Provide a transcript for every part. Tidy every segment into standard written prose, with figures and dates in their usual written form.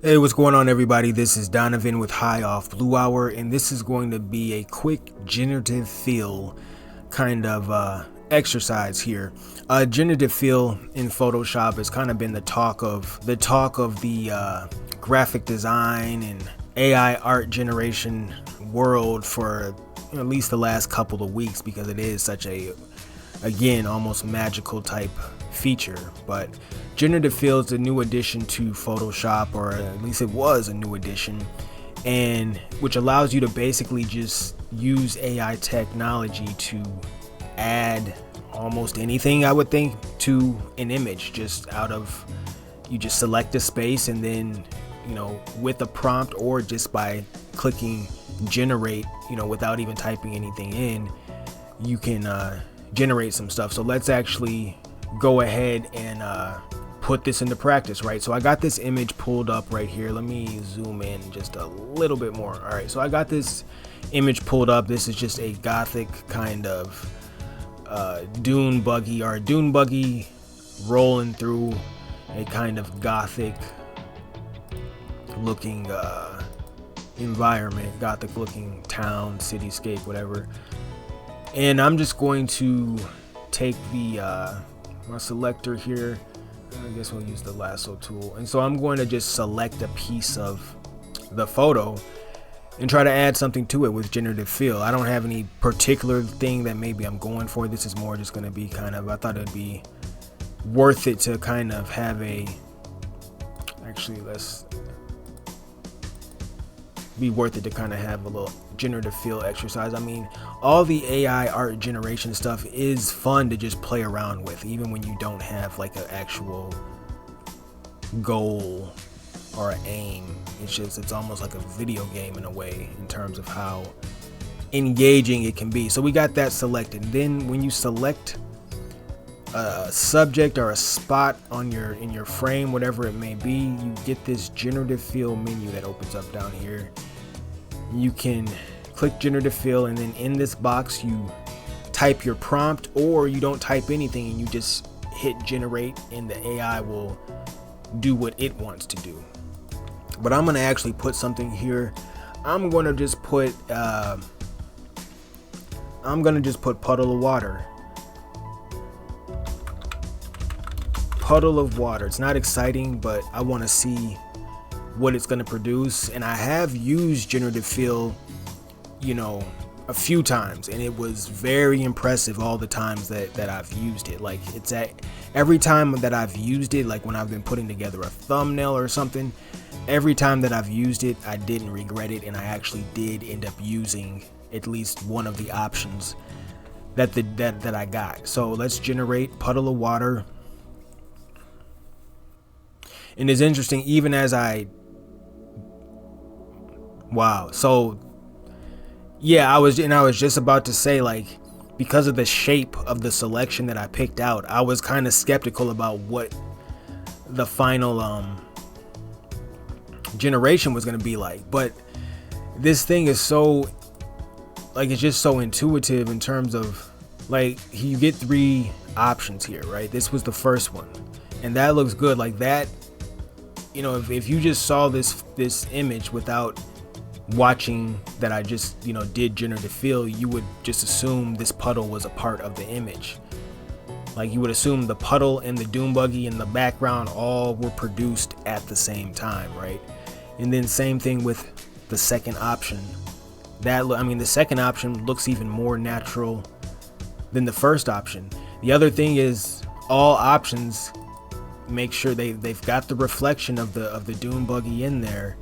Hey, what's going on, everybody? This is Donovan with High Off Blue Hour, and this is going to be a quick generative fill kind of exercise here. Generative fill in Photoshop has kind of been the talk of the graphic design and AI art generation world for at least the last couple of weeks, because it is such a, again, almost magical type feature. But generative fill is a new addition to Photoshop, or at least it was a new addition, and which allows you to basically just use AI technology to add almost anything, I would think, to an image. Just out of, you just select a space, and then, with a prompt or just by clicking generate, without even typing anything in, you can generate some stuff. So let's actually go ahead and put this into practice, right? So I got this image pulled up right here. Let me zoom in just a little bit more. All right, so I got this image pulled up. This is just a gothic kind of dune buggy rolling through a kind of gothic looking environment, gothic looking town, cityscape, whatever. And I'm just going to take the my selector here. I guess we'll use the lasso tool, and so I'm going to just select a piece of the photo and try to add something to it with generative fill. I don't have any particular thing that maybe I'm going for. This is more just going to be kind of, I thought it'd be worth it to kind of have a, actually let's be worth it to kind of have a little generative fill exercise. I mean, all the AI art generation stuff is fun to just play around with, even when you don't have like an actual goal or an aim. It's almost like a video game in a way, in terms of how engaging it can be. So we got that selected. Then when you select a subject or a spot on in your frame, whatever it may be, you get this generative fill menu that opens up down here. You can click generative fill, and then in this box you type your prompt, or you don't type anything and you just hit generate, and the AI will do what it wants to do. But I'm gonna actually put something here. I'm gonna just put puddle of water. Puddle of water. It's not exciting, but I want to see what it's going to produce. And I have used generative fill, a few times, and it was very impressive all the times that I've used it. Like, it's at every time that I've used it, like when I've been putting together a thumbnail or something, every time that I've used it, I didn't regret it, and I actually did end up using at least one of the options that I got. So let's generate puddle of water. And it's interesting, even as so yeah, I was just about to say, like, because of the shape of the selection that I picked out, I was kind of skeptical about what the final generation was going to be like. But this thing is so, like, it's just so intuitive in terms of, like, you get 3 options here, right? This was the first one, and that looks good. Like that, if you just saw this image without watching that I just did generative fill, you would just assume this puddle was a part of the image. Like, you would assume the puddle and the dune buggy in the background all were produced at the same time, right? And then same thing with the second option. The second option looks even more natural than the first option. The other thing is, all options make sure they've got the reflection of the dune buggy in there,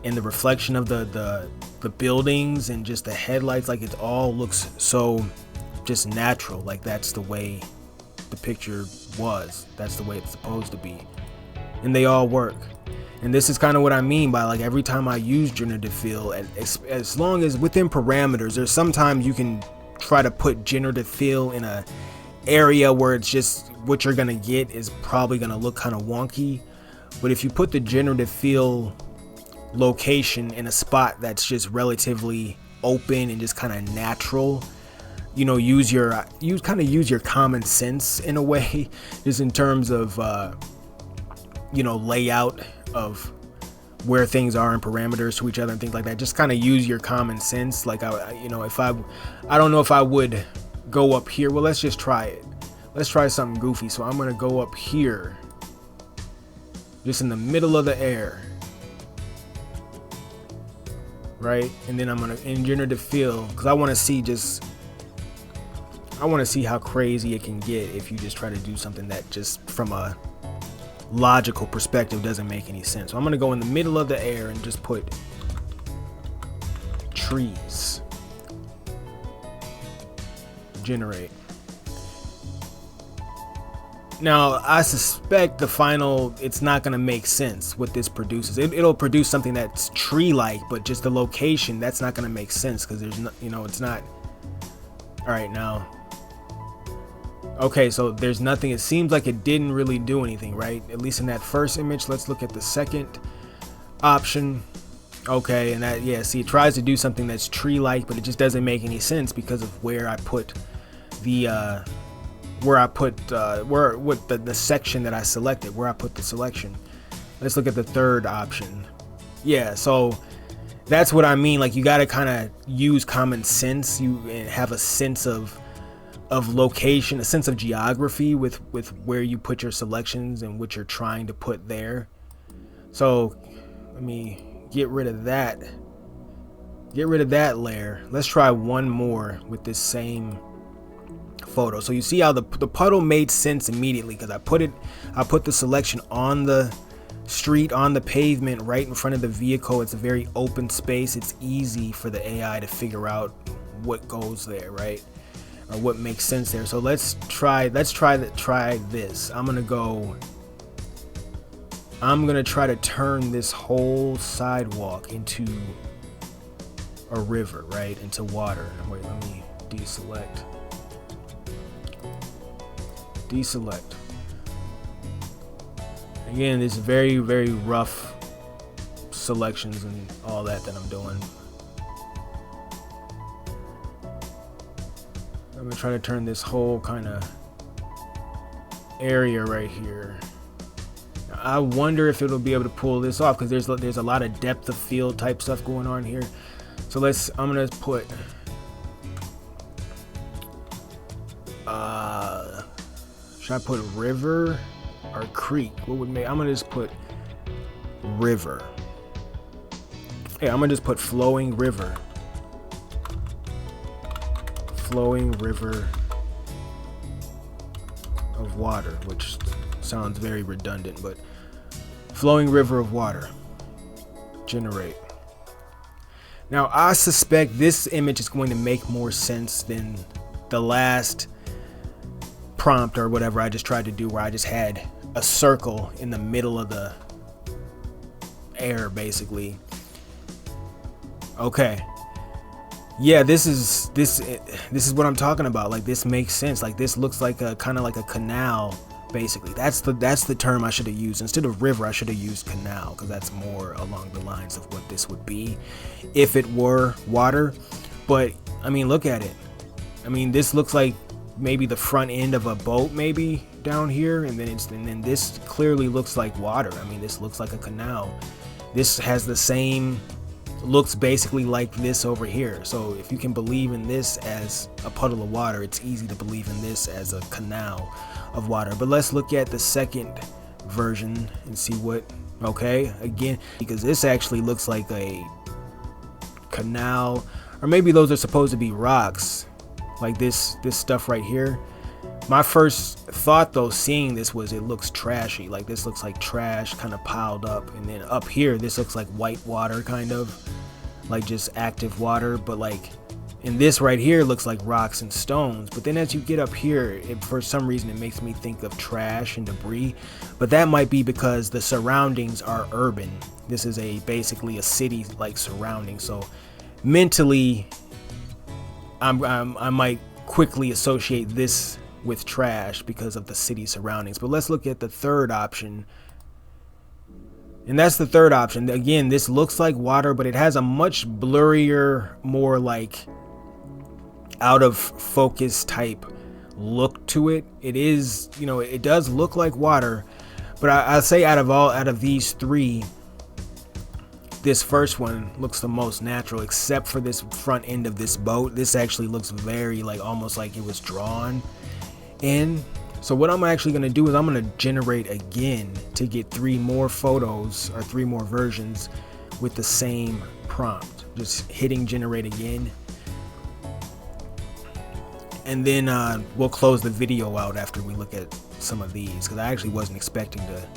and the reflection of the buildings and just the headlights. Like, it all looks so just natural. Like, that's the way the picture was, that's the way it's supposed to be, and they all work. And this is kind of what I mean by, like, every time I use generative fill, as long as within parameters. There's sometimes you can try to put generative fill in a area where it's just, what you're gonna get is probably gonna look kind of wonky. But if you put the generative fill location in a spot that's just relatively open and just kind of natural, use your common sense in a way, just in terms of layout of where things are and parameters to each other and things like that. Just kind of use your common sense. Like if I don't know if I would go up here. Well, let's just try it. Let's try something goofy. So I'm gonna go up here, just in the middle of the air, right? And then I'm gonna in Generative Fill, because I want to see how crazy it can get if you just try to do something that just from a logical perspective doesn't make any sense. So I'm gonna go in the middle of the air and just put trees. Generate. Now I suspect the final, it's not gonna make sense what this produces. It'll produce something that's tree-like, but just the location, that's not gonna make sense because there's no, it's not. All right, now. Okay, so there's nothing. It seems like it didn't really do anything, right? At least in that first image. Let's look at the second option. Okay, and that, yeah, see, it tries to do something that's tree-like, but it just doesn't make any sense because of where I put the the section that I selected, where I put the selection. Let's look at the third option. Yeah, so that's what I mean. Like, you got to kind of use common sense, and have a sense of location, a sense of geography with where you put your selections and what you're trying to put there. So let me get rid of that layer. Let's try one more with this same photo. So you see how the puddle made sense immediately because I put the selection on the street, on the pavement, right in front of the vehicle. It's a very open space. It's easy for the AI to figure out what goes there, right? Or what makes sense there. So let's try this. I'm gonna try to turn this whole sidewalk into a river, right? Into water. Wait, let me deselect. Again, this very, very rough selections and all that I'm doing. I'm gonna try to turn this whole kind of area right here. I wonder if it'll be able to pull this off because there's a lot of depth of field type stuff going on here. So I'm gonna put should I put river or creek? What would make? I'm gonna just put river. Hey, I'm gonna just put flowing river. Flowing river of water, which sounds very redundant, but flowing river of water. Generate. Now I suspect this image is going to make more sense than the last prompt or whatever I just tried to do, where I just had a circle in the middle of the air basically. Okay. Yeah, this is what I'm talking about. Like, this makes sense. Like, this looks like a kind of like a canal basically. That's the term I should have used. Instead of river, I should have used canal, because that's more along the lines of what this would be if it were water. But I mean, look at it. I mean, this looks like maybe the front end of a boat maybe down here, and then this clearly looks like water. I mean, this looks like a canal. This has the same looks basically like this over here. So if you can believe in this as a puddle of water, it's easy to believe in this as a canal of water. But let's look at the second version and see what, okay, again, because this actually looks like a canal, or maybe those are supposed to be rocks, like this stuff right here. My first thought though, seeing this, was it looks trashy. Like, this looks like trash kind of piled up, and then up here this looks like white water, kind of like just active water. But like in this right here looks like rocks and stones. But then as you get up here, for some reason it makes me think of trash and debris. But that might be because the surroundings are urban. This is basically a city like surrounding. So mentally I might quickly associate this with trash because of the city surroundings. But let's look at the third option. And that's the third option. Again, this looks like water, but it has a much blurrier, more like out of focus type look to it. It is, it does look like water, but I'd say out of these three, this first one looks the most natural, except for this front end of this boat. This actually looks very like almost like it was drawn in. So what I'm actually going to do is I'm going to generate again to get 3 more photos or 3 more versions with the same prompt. Just hitting generate again. And then we'll close the video out after we look at some of these, because I actually wasn't expecting to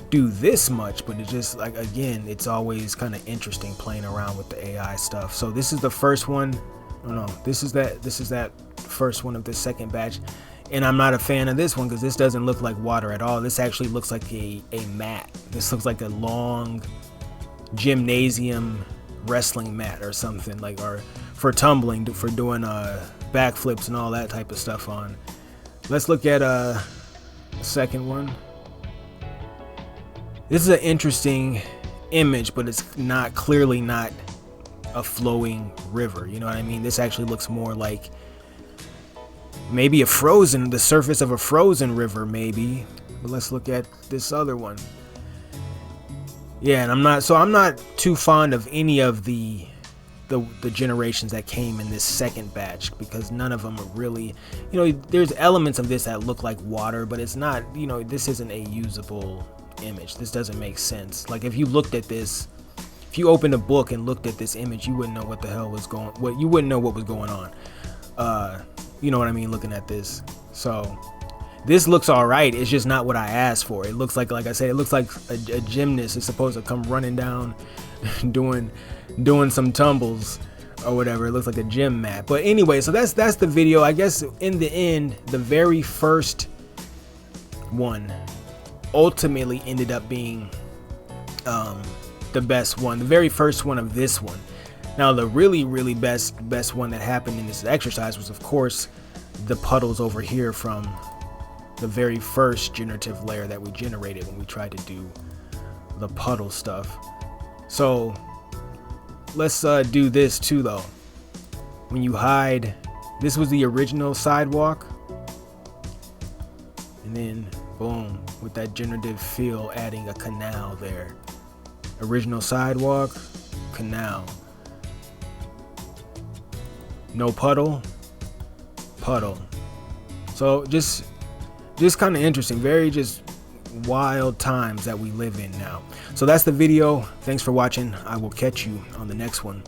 do this much, but it's just like, again, it's always kind of interesting playing around with the AI stuff. So this is the first one. Oh no, this is that first one of the second batch. And I'm not a fan of this one because this doesn't look like water at all. This actually looks like a mat. This looks like a long gymnasium wrestling mat or something, like, or for tumbling, for doing backflips and all that type of stuff on. Let's look at the second one. This is an interesting image, but it's not clearly not a flowing river. You know what I mean? This actually looks more like maybe the surface of a frozen river, maybe. But let's look at this other one. Yeah, and I'm not too fond of any of the generations that came in this second batch, because none of them are really, there's elements of this that look like water, but it's not, this isn't a usable image. This doesn't make sense. Like, if you looked at this, if you opened a book and looked at this image, you wouldn't know what the hell was you wouldn't know what was going on. You know what I mean, looking at this. So this looks all right. It's just not what I asked for. It looks like I said, it looks like a gymnast is supposed to come running down doing some tumbles or whatever. It looks like a gym mat. But anyway, so that's the video. I guess in the end, the very first one ultimately ended up being the best one, the very first one of this one. Now, the really best one that happened in this exercise was, of course, the puddles over here from the very first generative layer that we generated when we tried to do the puddle stuff. So let's do this too, though. When you hide, this was the original sidewalk, and then boom, with that generative fill, adding a canal there. Original sidewalk, canal. No puddle, puddle. So just kind of interesting, very just wild times that we live in now. So that's the video. Thanks for watching. I will catch you on the next one.